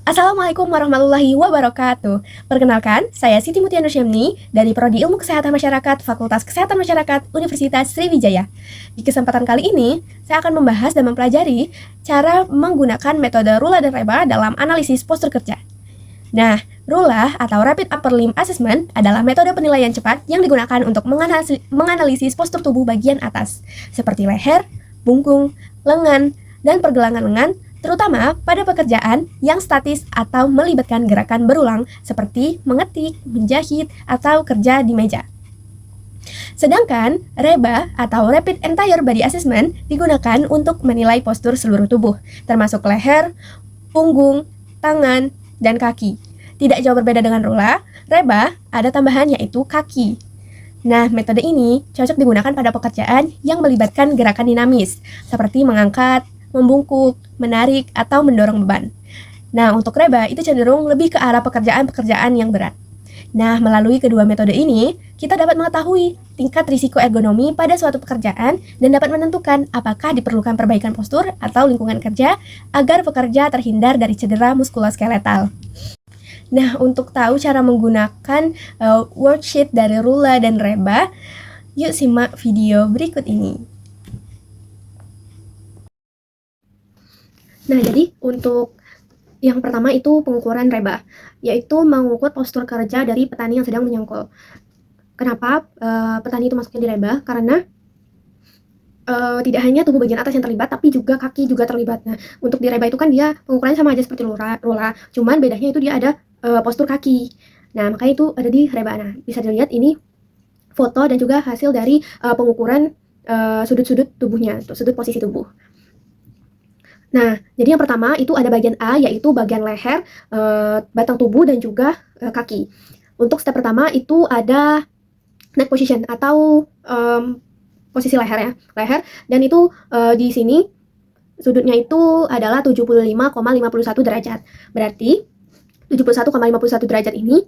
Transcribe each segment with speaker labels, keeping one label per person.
Speaker 1: Assalamualaikum warahmatullahi wabarakatuh. Perkenalkan, saya Siti Mutia Nursyamni dari Prodi Ilmu Kesehatan Masyarakat Fakultas Kesehatan Masyarakat Universitas Sriwijaya. Di kesempatan kali ini, saya akan membahas dan mempelajari cara menggunakan metode Rula dan Reba dalam analisis postur kerja. Nah, RULA atau Rapid Upper Limb Assessment adalah metode penilaian cepat yang digunakan untuk menganalisis postur tubuh bagian atas, seperti leher, punggung, lengan, dan pergelangan lengan, terutama pada pekerjaan yang statis atau melibatkan gerakan berulang seperti mengetik, menjahit, atau kerja di meja. Sedangkan REBA atau Rapid Entire Body Assessment digunakan untuk menilai postur seluruh tubuh, termasuk leher, punggung, tangan, dan kaki. Tidak jauh berbeda dengan RULA, REBA ada tambahan yaitu kaki. Nah, metode ini cocok digunakan pada pekerjaan yang melibatkan gerakan dinamis, seperti mengangkat, membungkuk, menarik, atau mendorong beban. Nah, untuk REBA itu cenderung lebih ke arah pekerjaan-pekerjaan yang berat. Nah, melalui kedua metode ini, kita dapat mengetahui tingkat risiko ergonomi pada suatu pekerjaan dan dapat menentukan apakah diperlukan perbaikan postur atau lingkungan kerja agar pekerja terhindar dari cedera muskuloskeletal. Nah, untuk tahu cara menggunakan worksheet dari RULA dan REBA, yuk simak video berikut ini. Nah, jadi untuk yang pertama itu pengukuran REBA, yaitu mengukur postur kerja dari petani yang sedang menyangkul. Kenapa petani itu masuknya di REBA? Karena tidak hanya tubuh bagian atas yang terlibat, tapi juga kaki juga terlibat. Nah, untuk di REBA itu kan dia pengukurannya sama aja seperti RULA, cuman bedanya itu dia ada postur kaki. Nah, makanya itu ada di REBA. Nah, bisa dilihat ini foto dan juga hasil dari pengukuran sudut-sudut tubuhnya, sudut posisi tubuh. Nah, jadi yang pertama itu ada bagian A, yaitu bagian leher, batang tubuh, dan juga kaki. Untuk step pertama itu ada neck position atau posisi leher ya, leher, dan itu di sini sudutnya itu adalah 75,51 derajat. Berarti 71,51 derajat ini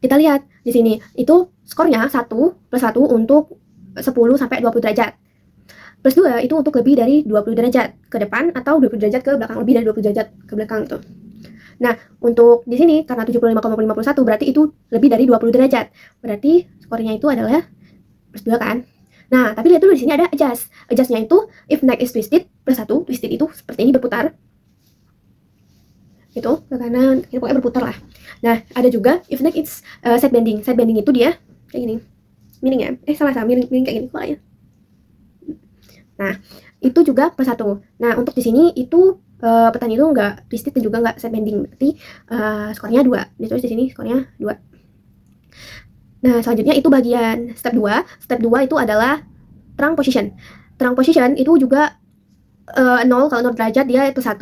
Speaker 1: kita lihat di sini itu skornya 1 plus 1 untuk 10 sampai 20 derajat. Plus 2 itu untuk lebih dari 20 derajat ke depan atau 20 derajat ke belakang, lebih dari 20 derajat ke belakang gitu. Nah, untuk di sini karena 75,51 berarti itu lebih dari 20 derajat. Berarti skornya itu adalah plus 2 kan. Nah, tapi lihat dulu di sini ada adjust. Adjustnya itu if neck is twisted plus 1, twisted itu seperti ini berputar. Gitu, ke kanan, ini pokoknya berputar lah. Nah, ada juga if neck is side bending. Side bending itu dia kayak gini. Miring ya? Salah, miring kayak gini kok ya. Nah, itu juga plus 1. Nah, untuk di sini itu petani itu nggak twisted dan juga nggak side bending. Berarti skornya 2. Ditulis di sini skornya 2. Nah, selanjutnya itu bagian step 2. Step 2 itu adalah trunk position. Trunk position itu juga 0, kalau 0 derajat dia plus 1.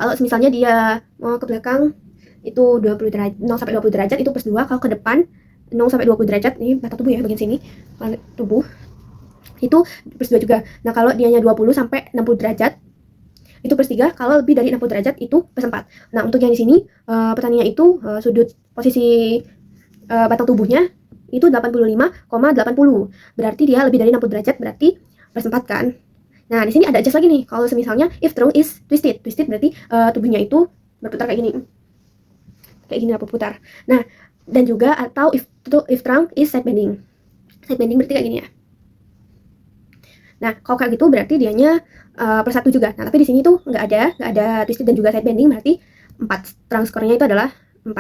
Speaker 1: Kalau misalnya dia mau ke belakang itu 20 derajat, 0 sampai 20 derajat itu plus 2. Kalau ke depan 0 sampai 20 derajat, ini batang tubuh ya bagian sini, tubuh itu plus 2 juga. Nah, kalau dianya 20 sampai 60 derajat itu plus 3, kalau lebih dari 60 derajat itu plus 4. Nah, untuk yang di sini petaninya itu sudut posisi batang tubuhnya itu 85,80. Berarti dia lebih dari 60 derajat, berarti plus 4 kan. Nah, di sini ada adjust lagi nih. Kalau misalnya if trunk is twisted. Twisted berarti tubuhnya itu berputar kayak gini. Kayak gini berputar. Nah, dan juga atau if trunk is side bending. Side bending berarti kayak gini ya. Nah, kalau kayak gitu berarti dianya plus 1 juga. Nah, tapi di sini tuh nggak ada twisted dan juga side bending, berarti 4. Trunk skornya itu adalah 4.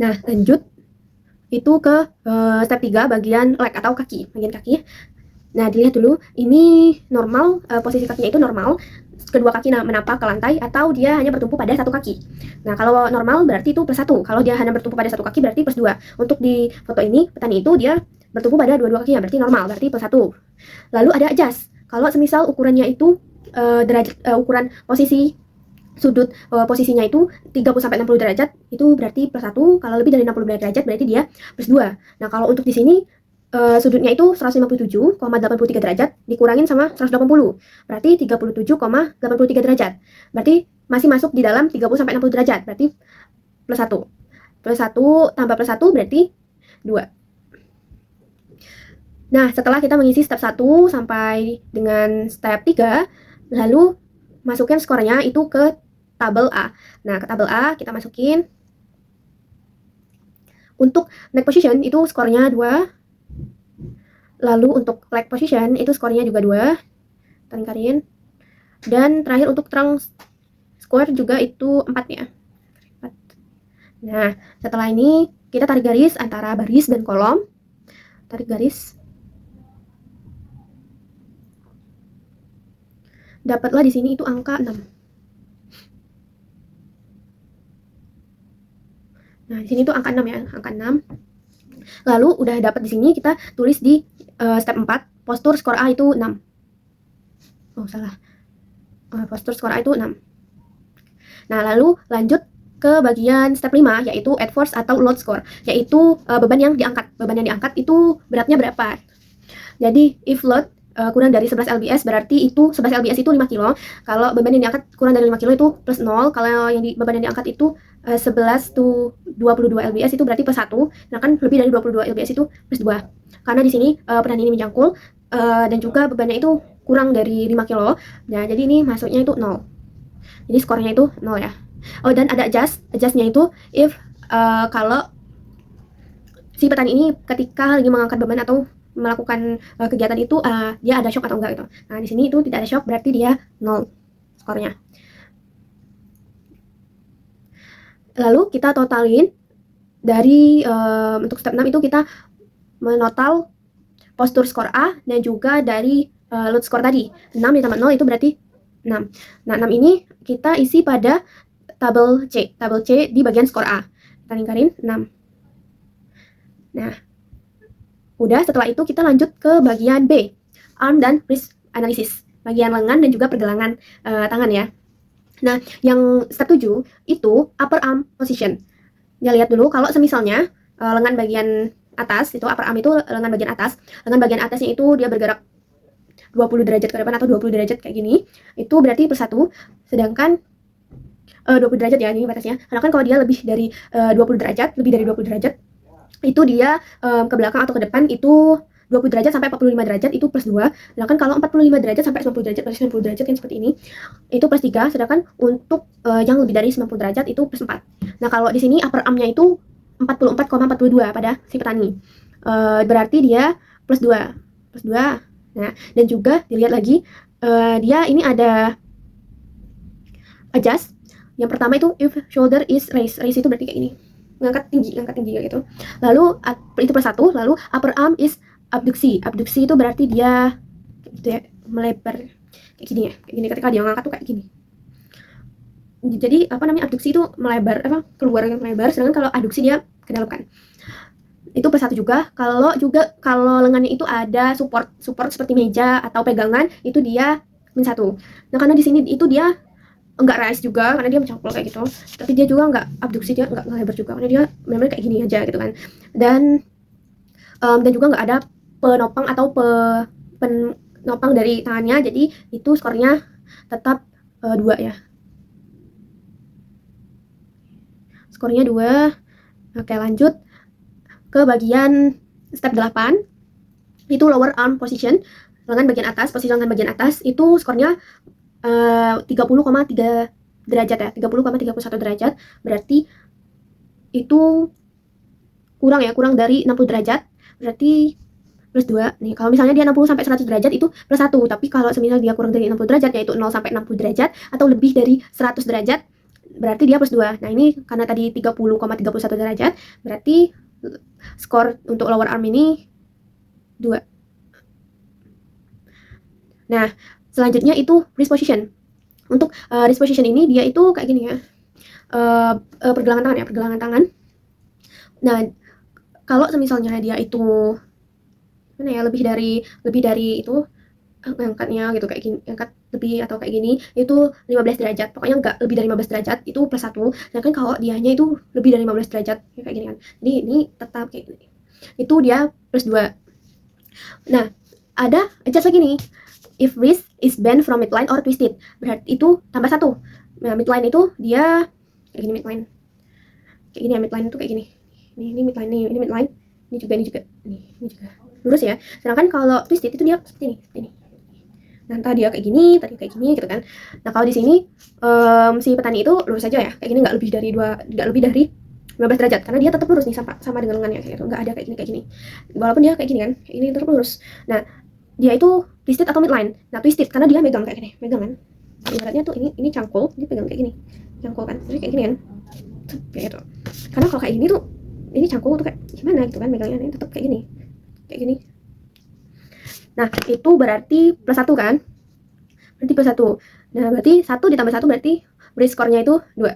Speaker 1: Nah, lanjut itu ke step 3 bagian leg atau kaki, bagian kaki. Nah, dilihat dulu, ini normal, posisi kakinya itu normal, kedua kaki menapak ke lantai atau dia hanya bertumpu pada satu kaki. Nah, kalau normal berarti itu plus 1. Kalau dia hanya bertumpu pada satu kaki berarti plus 2. Untuk di foto ini, petani itu dia bertumpu pada dua-dua kakinya, berarti normal, berarti plus 1. Lalu ada adjust. Kalau semisal ukurannya itu ukuran posisi sudut posisinya itu 30 sampai 60 derajat, itu berarti plus 1. Kalau lebih dari 60 derajat berarti dia plus 2. Nah, kalau untuk di sini sudutnya itu 157,83 derajat dikurangin sama 180, berarti 37,83 derajat. Berarti masih masuk di dalam 30 sampai 60 derajat, berarti plus 1. Plus 1 tambah plus 1 berarti 2. Nah, setelah kita mengisi step 1 sampai dengan step 3, lalu masukkan skornya itu ke tabel A. Nah, ke tabel A kita masukin. Untuk neck position itu skornya 2. Lalu untuk leg position itu skornya juga 2. Kita lingkarin. Dan terakhir untuk trunk score juga itu 4 ya. 4. Nah, setelah ini kita tarik garis antara baris dan kolom. Tarik garis. Dapatlah di sini itu angka 6. Nah, di sini tuh angka 6 ya, angka 6. Lalu udah dapat di sini, kita tulis di step 4, postur skor A itu 6. Oh, salah. Postur skor A itu 6. Nah, lalu lanjut ke bagian step 5, yaitu add force atau load score, yaitu beban yang diangkat. Beban yang diangkat itu beratnya berapa. Jadi, if load kurang dari 11 lbs, berarti itu 11 lbs itu 5 kilo. Kalau beban yang diangkat kurang dari 5 kilo itu plus 0. Kalau yang beban yang diangkat itu 11 to 22 lbs itu berarti plus 1. Nah, kan lebih dari 22 lbs itu plus 2. Karena di sini peran ini menjangkul dan juga bebannya itu kurang dari 5 kilo. Nah, jadi ini masuknya itu 0. Jadi skornya itu 0 ya. Oh, dan ada adjustnya itu if kalau si petani ini ketika lagi mengangkat beban atau melakukan kegiatan itu dia ada shock atau enggak gitu. Nah, di sini itu tidak ada shock, berarti dia 0 skornya. Lalu kita totalin dari untuk step 6 itu kita menotal postur skor A dan juga dari load score tadi. 6 ditambah 0 itu berarti 6. Nah, 6 ini kita isi pada tabel C. Tabel C di bagian skor A. Kita lingkarin 6. Nah, udah, setelah itu kita lanjut ke bagian B, arm dan wrist analysis, bagian lengan dan juga pergelangan tangan ya. Nah, yang step 7 itu upper arm position. Ya, lihat dulu kalau semisalnya lengan bagian atas itu upper arm itu lengan bagian atas. Lengan bagian atasnya itu dia bergerak 20 derajat ke depan atau 20 derajat kayak gini. Itu berarti plus 1. Sedangkan 20 derajat ya ini batasnya. Karena kan kalau dia lebih dari 20 derajat, lebih dari 20 derajat itu dia ke belakang atau ke depan itu 20 derajat sampai 45 derajat itu plus 2. Sedangkan kalau 45 derajat sampai 90 derajat atau 90 derajat yang seperti ini itu plus 3. Sedangkan untuk yang lebih dari 90 derajat itu plus 4. Nah, kalau di sini upper arm-nya itu 44,42 pada si petani. Berarti dia plus 2. Plus 2. Nah, dan juga dilihat lagi dia ini ada adjust. Yang pertama itu if shoulder is raised. Raised itu berarti kayak ini. Ngangkat tinggi gitu. Lalu itu plus 1. Lalu upper arm is abduksi. Abduksi itu berarti dia gitu ya, melebar kayak gini ya. Kayak gini ketika dia ngangkat tuh kayak gini. Jadi apa namanya, abduksi itu melebar, keluar yang melebar, sedangkan kalau aduksi dia ke dalam kan. Itu plus 1 juga. Kalau lengannya itu ada support seperti meja atau pegangan, itu dia minus 1. Nah, karena di sini itu dia enggak rise juga karena dia mencangkul kayak gitu, tapi dia juga enggak abduksi, dia enggak lebar juga karena dia memang kayak gini aja gitu kan. Dan juga enggak ada penopang atau penopang dari tangannya, jadi itu skornya tetap 2 ya. Skornya 2. Oke, lanjut ke bagian step 8. Itu lower arm position, lengan bagian atas, posisi lengan bagian atas itu skornya 30,3 derajat ya, 30,31 derajat, berarti itu kurang dari 60 derajat, berarti plus 2. Nih, kalau misalnya dia 60 sampai 100 derajat itu plus 1, tapi kalau semisal dia kurang dari 60 derajat, yaitu 0 sampai 60 derajat atau lebih dari 100 derajat, berarti dia plus 2. Nah, ini karena tadi 30,31 derajat, berarti skor untuk lower arm ini 2. Nah, selanjutnya itu wrist position. Untuk wrist position ini dia itu kayak gini ya, pergelangan tangan. Nah, kalau misalnya dia itu mana ya, lebih dari itu angkatnya gitu kayak gini, angkat lebih atau kayak gini itu 15 derajat. Pokoknya enggak lebih dari 15 derajat itu plus 1. Sedangkan kalau dianya itu lebih dari 15 derajat kayak gini kan. Jadi ini tetap kayak gini. Itu dia plus 2. Nah, ada adjust lagi nih. If wrist is bent from midline or twisted, berarti itu tambah 1. Nah, midline itu dia kayak gini, midline. Kayak gini ya, midline itu kayak gini. Ini midline nih, ini midline. Ini juga. Ini juga. Lurus ya. Sedangkan kalau twisted itu dia seperti ini. Nah, entah dia kayak gini, tadi kayak gini gitu kan. Nah, kalau di sini si petani itu lurus aja ya, kayak gini, nggak lebih dari 15 derajat, karena dia tetap lurus nih sama dengan lengannya kayak gitu, nggak ada kayak gini, walaupun dia kayak gini kan, kayak ini tetap lurus. Nah, dia itu twisted atau midline. Nah, twisted karena dia megang kayak gini, megang kan. Ibaratnya tuh ini cangkul, dia pegang kayak gini, cangkul kan, jadi kayak gini kan, kayak gitu. Karena kalau kayak gini tuh, ini cangkul tuh kayak gimana gitu kan, megangnya ini tetap kayak gini, kayak gini. Nah, itu berarti +1 kan? Berarti +1. Nah, berarti 1 ditambah 1 berarti beri skornya itu 2.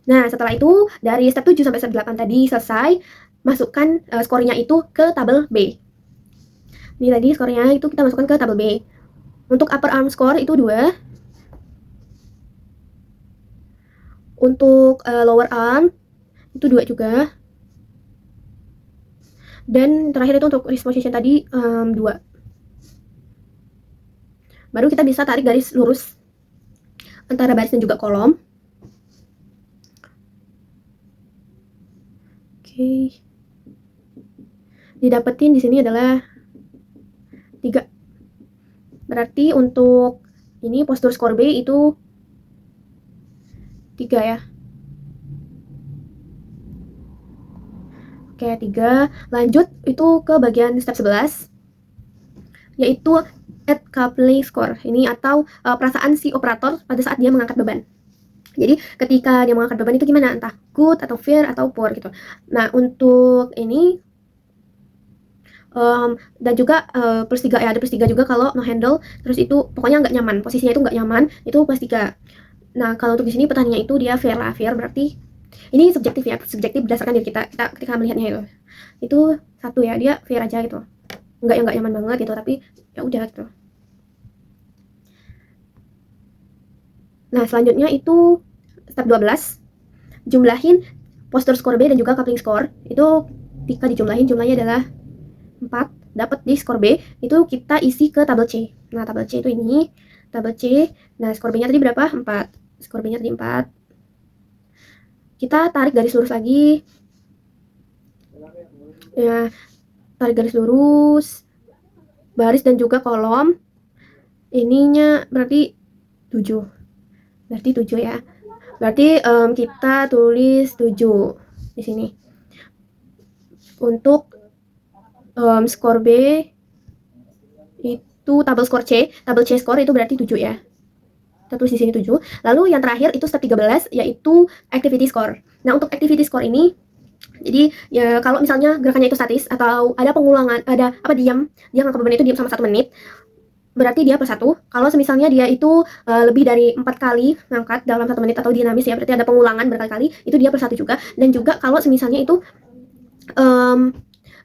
Speaker 1: Nah, setelah itu dari step 7 sampai step 8 tadi selesai, masukkan skornya itu ke tabel B. Ini tadi skornya itu kita masukkan ke tabel B. Untuk upper arm score itu 2. Untuk lower arm itu 2 juga. Dan terakhir itu untuk wrist position tadi 2. Baru kita bisa tarik garis lurus antara baris dan juga kolom. Oke. Didapetin di sini adalah 3. Berarti untuk ini postur skor B itu 3 ya. Oke, 3. Lanjut itu ke bagian step 11, yaitu at coupling score. Ini atau perasaan si operator pada saat dia mengangkat beban. Jadi ketika dia mengangkat beban itu gimana? Entah good atau fair atau poor gitu. Nah, untuk ini dan juga +3 ya, ada +3 juga kalau no handle, terus itu pokoknya nggak nyaman, posisinya itu nggak nyaman, itu +3. Nah, kalau untuk di sini petaninya itu dia fair lah, fair berarti ini subjektif ya, subjektif berdasarkan diri kita ketika melihatnya itu 1 ya, dia fair aja gitu, nggak yang nggak nyaman banget gitu, tapi ya udah gitu. Nah, selanjutnya itu step 12, jumlahin postur skor B dan juga coupling score. Itu ketika dijumlahin, jumlahnya adalah 4, dapat di skor B, itu kita isi ke tabel C. Nah, tabel C itu ini, tabel C. Nah, skor B-nya tadi berapa? 4. Skor B-nya tadi 4. Kita tarik garis lurus lagi. Ya, tarik garis lurus, baris dan juga kolom. Ininya berarti 7. Berarti 7 ya. Berarti kita tulis 7 di sini. Untuk skor B itu tabel skor C, tabel C skor itu berarti 7 ya. Kita tulis di sini 7. Lalu yang terakhir itu step 13, yaitu activity score. Nah, untuk activity score ini, jadi ya kalau misalnya gerakannya itu statis atau ada pengulangan, ada diam, dia ngangkat beban itu diam sama 1 menit, berarti dia +1. Kalau misalnya dia itu lebih dari 4 kali ngangkat dalam 1 menit atau dinamis ya, berarti ada pengulangan berkali-kali, itu dia +1 juga. Dan juga kalau misalnya itu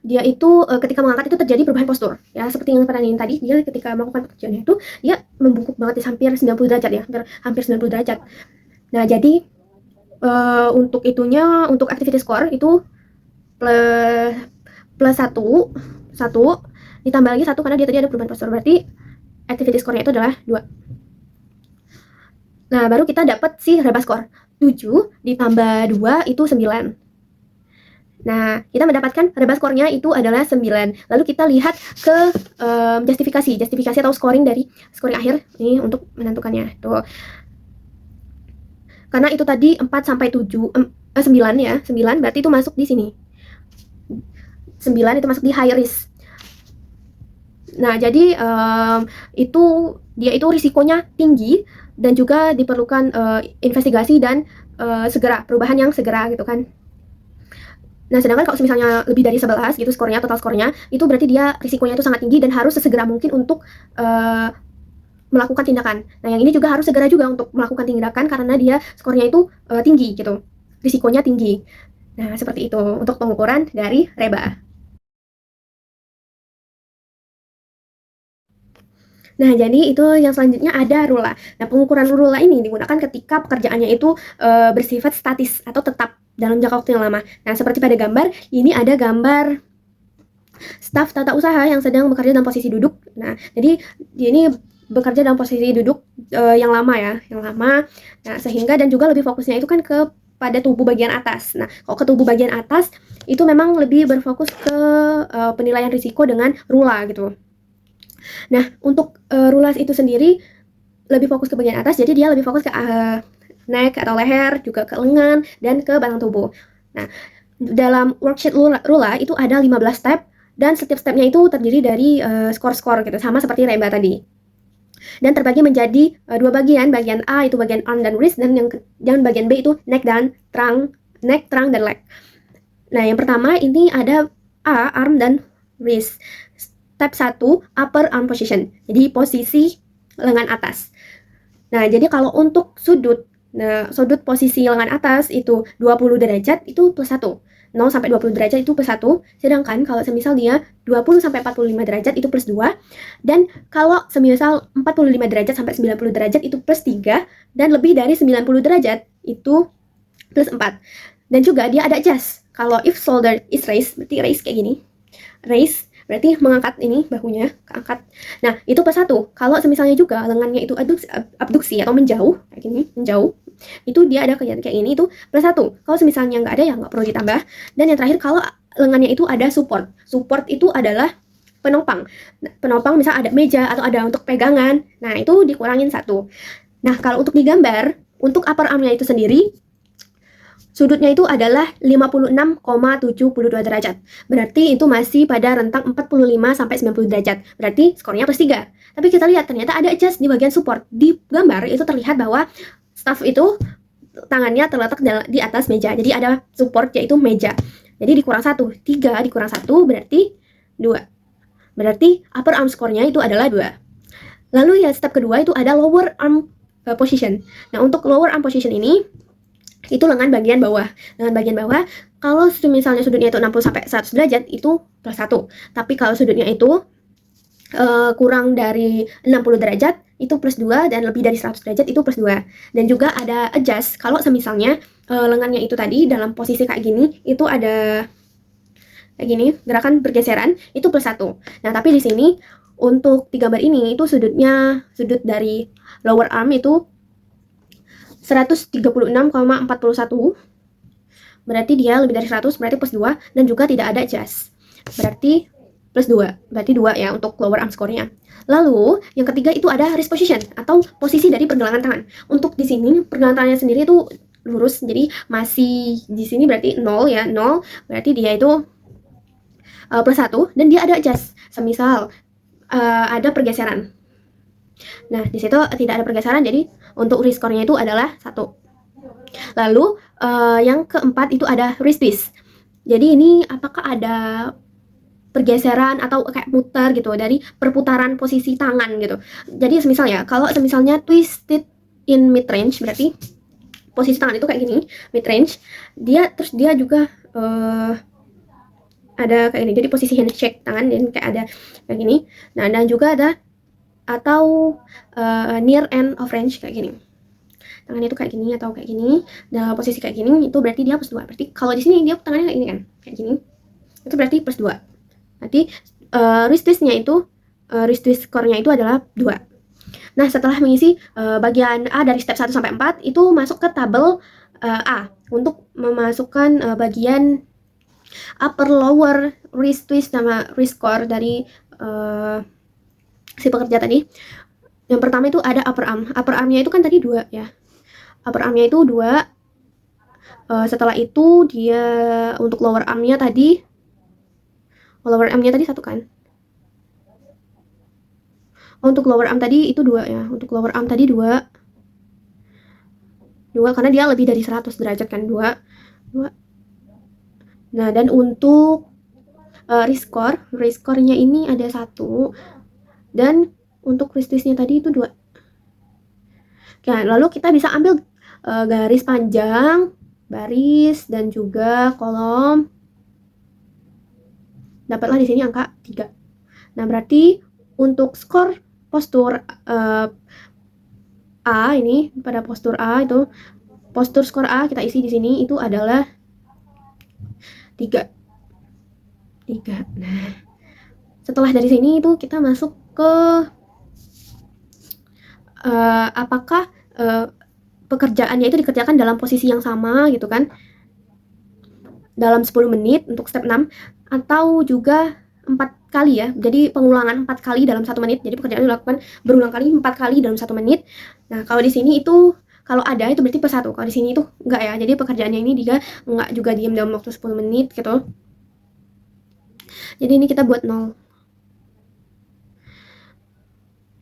Speaker 1: dia itu ketika mengangkat itu terjadi perubahan postur ya, seperti yang pernah tadi, dia ketika melakukan pekerjaannya itu dia membungkuk banget, hampir 90 derajat ya, hampir 90 derajat. Nah, jadi untuk itunya, untuk activity score itu plus 1 ditambah lagi 1 karena dia tadi ada perubahan postur, berarti activity score-nya itu adalah 2. Nah, baru kita dapat si reba score 7 ditambah 2 itu 9. Nah, kita mendapatkan reba skornya itu adalah 9. Lalu kita lihat ke justifikasi atau scoring dari scoring akhir ini untuk menentukannya. Tuh. Karena itu tadi 4 sampai 7 9 ya, 9 berarti itu masuk di sini. 9 itu masuk di high risk. Nah, jadi itu dia itu risikonya tinggi dan juga diperlukan investigasi dan segera, perubahan yang segera gitu kan. Nah, sedangkan kalau misalnya lebih dari 11 gitu skornya, total skornya, itu berarti dia risikonya itu sangat tinggi dan harus sesegera mungkin untuk melakukan tindakan. Nah, yang ini juga harus segera juga untuk melakukan tindakan karena dia skornya itu tinggi gitu, risikonya tinggi. Nah, seperti itu untuk pengukuran dari reba. Nah, jadi itu yang selanjutnya ada rula. Nah, pengukuran rula ini digunakan ketika pekerjaannya itu bersifat statis atau tetap dalam jangka waktu yang lama. Nah, seperti pada gambar, ini ada gambar staf tata usaha yang sedang bekerja dalam posisi duduk. Nah, jadi ini bekerja dalam posisi duduk yang lama ya, yang lama. Nah, sehingga dan juga lebih fokusnya itu kan ke pada tubuh bagian atas. Nah, kalau ke tubuh bagian atas itu memang lebih berfokus ke penilaian risiko dengan rula gitu. Nah, untuk rulas itu sendiri lebih fokus ke bagian atas, jadi dia lebih fokus ke neck atau leher, juga ke lengan, dan ke batang tubuh. Nah, dalam worksheet Rula itu ada 15 step, dan setiap stepnya itu terdiri dari skor-skor gitu, sama seperti Remba tadi. Dan terbagi menjadi dua bagian A itu bagian arm dan wrist, dan yang bagian B itu neck, trunk, dan leg. Nah, yang pertama ini ada A, arm dan wrist. Step 1, upper arm position. Jadi posisi lengan atas. Nah, jadi kalau untuk sudut posisi lengan atas itu 20 derajat itu plus 1. 0 sampai 20 derajat itu plus 1. Sedangkan kalau semisal dia 20 sampai 45 derajat itu plus 2. Dan kalau semisal 45 derajat sampai 90 derajat itu plus 3. Dan lebih dari 90 derajat itu plus 4. Dan juga dia ada adjust. Kalau if shoulder is raised, berarti raise kayak gini. Raise berarti mengangkat ini bahunya, keangkat. Nah, itu plus 1. Kalau semisalnya juga lengannya itu abduksi atau menjauh, kayak gini, menjauh, itu dia ada kegiatan kayak ini, itu plus 1. Kalau semisalnya nggak ada, ya nggak perlu ditambah. Dan yang terakhir, kalau lengannya itu ada support. Support itu adalah penopang. Penopang misal ada meja atau ada untuk pegangan, nah itu dikurangin 1. Nah, kalau untuk digambar, untuk upper armnya itu sendiri, sudutnya itu adalah 56,72 derajat. Berarti itu masih pada rentang 45 sampai 90 derajat. Berarti skornya plus 3. Tapi kita lihat ternyata ada adjust di bagian support. Di gambar itu terlihat bahwa staff itu tangannya terletak di atas meja. Jadi ada support yaitu meja. Jadi dikurang 1. 3 dikurang 1 berarti 2. Berarti upper arm skornya itu adalah 2. Lalu ya step kedua itu ada lower arm position. Nah, untuk lower arm position ini itu lengan bagian bawah. Lengan bagian bawah, kalau misalnya sudutnya itu 60 sampai 100 derajat itu plus 1. Tapi kalau sudutnya itu kurang dari 60 derajat itu plus 2, dan lebih dari 100 derajat itu plus 2. Dan juga ada adjust. Kalau semisalnya lengannya itu tadi dalam posisi kayak gini, itu ada kayak gini, gerakan pergeseran, itu plus 1. Nah, tapi di sini untuk di gambar ini itu sudut dari lower arm itu 136,41, berarti dia lebih dari 100, berarti plus 2, dan juga tidak ada adjust, berarti plus 2, berarti 2 ya untuk lower arm score-nya. Lalu yang ketiga itu ada wrist position atau posisi dari pergelangan tangan. Untuk di sini pergelangan tangannya sendiri itu lurus, jadi masih di sini berarti 0 ya, 0, berarti dia itu plus 1, dan dia ada adjust, semisal ada pergeseran. Nah, di situ tidak ada pergeseran, jadi untuk wrist score-nya itu adalah 1. Lalu yang keempat itu ada wrist twist. Jadi ini apakah ada pergeseran atau kayak muter gitu dari perputaran posisi tangan gitu. Jadi misalnya kalau misalnya twisted in mid range, berarti posisi tangan itu kayak gini, mid range. Dia juga ada kayak ini. Jadi posisi handshake tangan dan kayak ada kayak gini. Nah, dan juga ada atau near end of range kayak gini. Tangannya itu kayak gini atau kayak gini, dalam posisi kayak gini, itu berarti dia plus 2. Berarti kalau di sini dia tangannya kayak gini kan, kayak gini, itu berarti plus 2. Berarti wrist twist-nya itu wrist twist score-nya itu adalah 2. Nah, setelah mengisi bagian A dari step 1 sampai 4 itu masuk ke tabel A untuk memasukkan bagian upper lower wrist twist sama wrist score dari si pekerja tadi. Yang pertama itu ada upper arm. Upper armnya itu kan tadi 2 ya. Upper armnya itu 2. Setelah itu dia untuk lower armnya tadi 1 kan. Untuk lower arm tadi itu 2 ya. Untuk lower arm tadi 2 karena dia lebih dari 100 derajat kan, 2. Nah, dan untuk wrist score-nya ini ada 1, dan untuk wrist twist-nya tadi itu 2. Nah, lalu kita bisa ambil garis panjang, baris, dan juga kolom. Dapatlah di sini angka 3. Nah, berarti untuk skor postur A ini, pada postur A itu, postur skor A kita isi di sini itu adalah 3. Nah, setelah dari sini itu kita masuk ke apakah pekerjaannya itu dikerjakan dalam posisi yang sama gitu kan, dalam 10 menit untuk step 6, atau juga 4 kali ya, jadi pengulangan 4 kali dalam 1 menit. Jadi pekerjaan dilakukan berulang kali 4 kali dalam 1 menit. Nah, kalau di sini itu kalau ada itu berarti per 1. Kalau di sini itu enggak ya. Jadi pekerjaannya ini dia enggak juga diam dalam waktu 10 menit gitu. Jadi ini kita buat 0.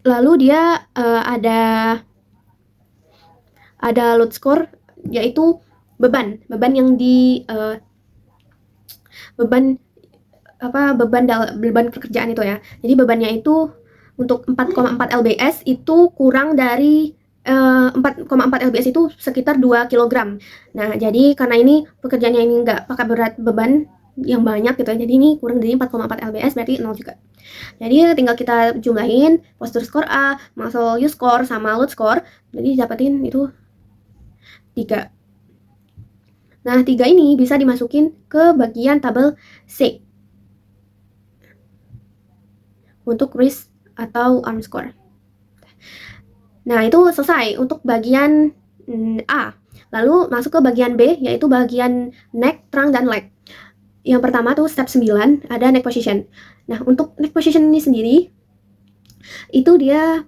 Speaker 1: Lalu dia ada load score, yaitu beban yang di beban pekerjaan itu ya. Jadi bebannya itu untuk 4,4 lbs itu kurang dari 4,4 lbs itu sekitar 2 kg. Nah, jadi karena ini pekerjaannya ini nggak pakai berat beban yang banyak gitu ya, jadi ini kurang dari 4,4 lbs berarti 0 juga. Jadi tinggal kita jumlahin posture score A, muscle use score, sama load score, jadi dapetin itu 3. Nah, 3 ini bisa dimasukin ke bagian tabel C untuk wrist atau arm score. Nah, itu selesai untuk bagian A. Lalu masuk ke bagian B, yaitu bagian neck, trunk, dan leg. Yang pertama tuh step 9, ada neck position. Nah, untuk neck position ini sendiri, itu dia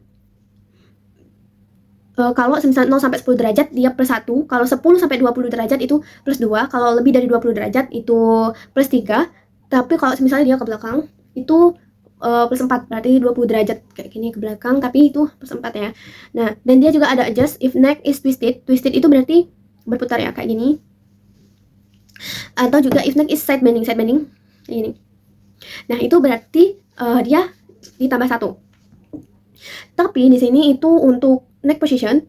Speaker 1: kalau 0 sampai 10 derajat dia plus 1, kalau 10 sampai 20 derajat itu plus 2, kalau lebih dari 20 derajat itu plus 3, tapi kalau misalnya dia ke belakang itu plus 4, berarti 20 derajat kayak gini ke belakang, tapi itu plus 4 ya. Nah, dan dia juga ada adjust if neck is twisted. Twisted itu berarti berputar ya, kayak gini. Atau juga if neck is side bending kayak gini. Nah, itu berarti dia ditambah 1. Tapi di sini itu untuk neck position,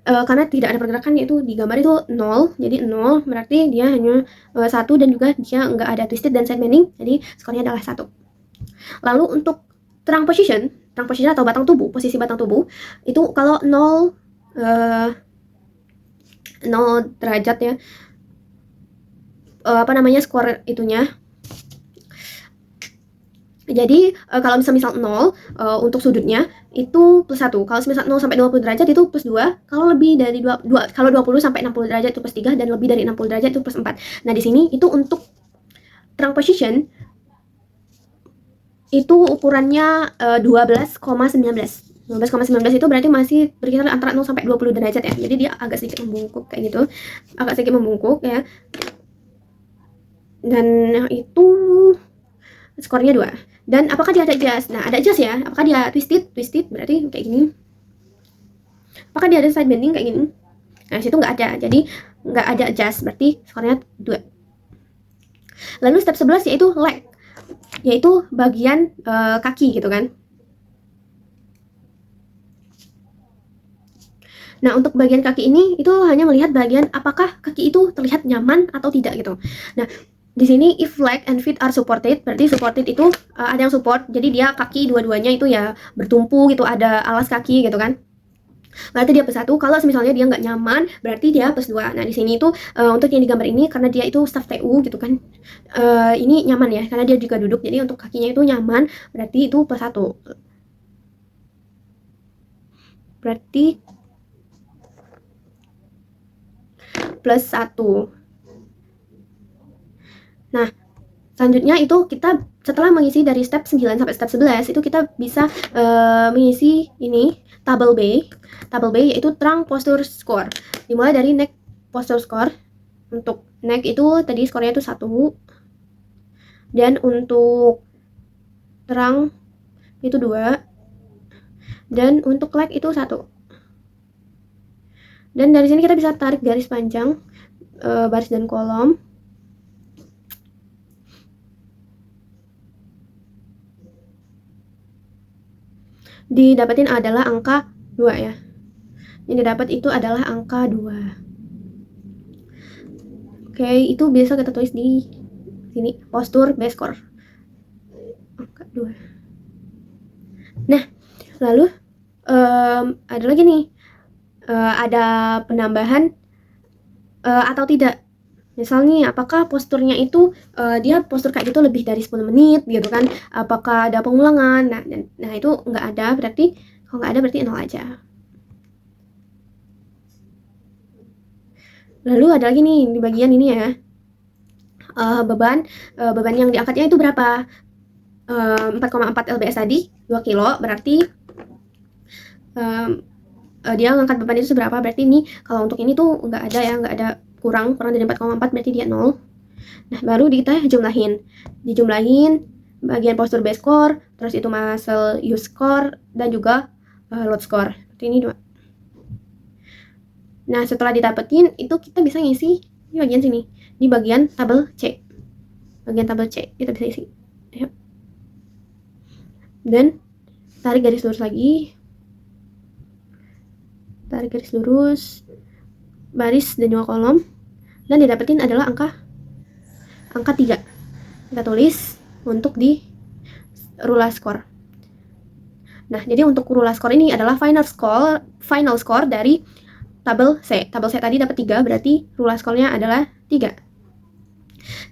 Speaker 1: karena tidak ada pergerakan, yaitu di gambar itu 0, jadi 0 berarti dia hanya 1, dan juga dia nggak ada twisted dan side bending, jadi skornya adalah 1. Lalu untuk trunk position atau batang tubuh, posisi batang tubuh itu kalau 0 derajat ya, skor itunya. Jadi kalau misal 0 untuk sudutnya itu plus 1. Kalau misal 0 sampai 20 derajat itu plus 2. Kalau lebih dari 2 kalau 20 sampai 60 derajat itu plus 3, dan lebih dari 60 derajat itu plus 4. Nah, di sini itu untuk trunk position itu ukurannya 12,19. 12,19 itu berarti masih berkisar antara 0 sampai 20 derajat ya. Jadi dia agak sedikit membungkuk kayak gitu. Agak sedikit membungkuk ya. Dan itu skornya 2. Dan apakah dia ada adjust? Nah, ada adjust ya. Apakah dia twisted? Twisted berarti kayak gini. Apakah dia ada side bending kayak gini? Nah, situ nggak ada. Jadi nggak ada adjust, berarti skornya 2. Lalu step 11 yaitu leg, yaitu bagian kaki gitu kan. Nah, untuk bagian kaki ini itu hanya melihat bagian apakah kaki itu terlihat nyaman atau tidak gitu. Nah, di sini if leg and feet are supported, berarti supported itu ada yang support, jadi dia kaki dua-duanya itu ya bertumpu gitu, ada alas kaki gitu kan. Berarti dia plus 1. Kalau misalnya dia nggak nyaman, berarti dia plus 2. Nah, di sini itu untuk yang di gambar ini karena dia itu staff TU gitu kan, ini nyaman ya karena dia juga duduk, jadi untuk kakinya itu nyaman, berarti itu plus 1. Berarti plus 1. Nah, selanjutnya itu kita setelah mengisi dari step 9 sampai step 11 itu kita bisa mengisi ini tabel B. Tabel B yaitu trunk posture score. Dimulai dari neck posture score. Untuk neck itu tadi skornya itu 1. Dan untuk trunk itu 2. Dan untuk leg itu 1. Dan dari sini kita bisa tarik garis panjang, baris dan kolom. Didapetin adalah angka 2 ya. Yang didapat itu adalah angka 2. Oke, itu biasa kita tulis di sini, postur base score. Angka 2. Nah, lalu ada lagi nih, ada penambahan atau tidak. Misalnya apakah posturnya itu dia postur kayak gitu lebih dari 10 menit gitu kan, apakah ada pengulangan. Nah itu nggak ada, berarti kalau nggak ada berarti 0 aja. Lalu ada lagi nih di bagian ini ya, beban yang diangkatnya itu berapa. 4,4 lbs tadi 2 kilo, berarti dia ngangkat beban itu seberapa. Berarti ini kalau untuk ini tuh nggak ada kurang dari 4,4, berarti dia 0. Nah, baru kita dijumlahin bagian postur base score, terus itu muscle use score, dan juga load score. Seperti ini 2. Nah, setelah didapetin itu kita bisa ngisi di bagian sini, di bagian tabel C. Bagian tabel C kita bisa isi. Ayo. Dan tarik garis lurus lagi. Tarik garis lurus, baris dan juga kolom, dan didapetin adalah angka 3. Kita tulis untuk di rula score. Nah, jadi untuk rula score ini adalah final score dari tabel C. Tabel C tadi dapat 3, berarti rula score-nya adalah 3.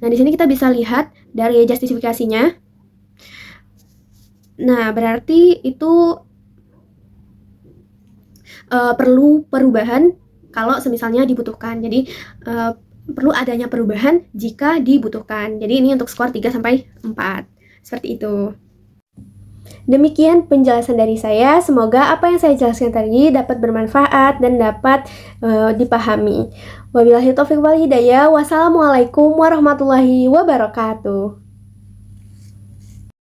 Speaker 1: Nah, di sini kita bisa lihat dari justifikasinya. Nah, berarti itu perlu perubahan kalau semisalnya dibutuhkan. Jadi perlu adanya perubahan jika dibutuhkan. Jadi ini untuk skor 3-4. Seperti itu. Demikian penjelasan dari saya. Semoga apa yang saya jelaskan tadi dapat bermanfaat dan dapat dipahami. Wabillahi taufiq wal hidayah. Wassalamualaikum warahmatullahi wabarakatuh.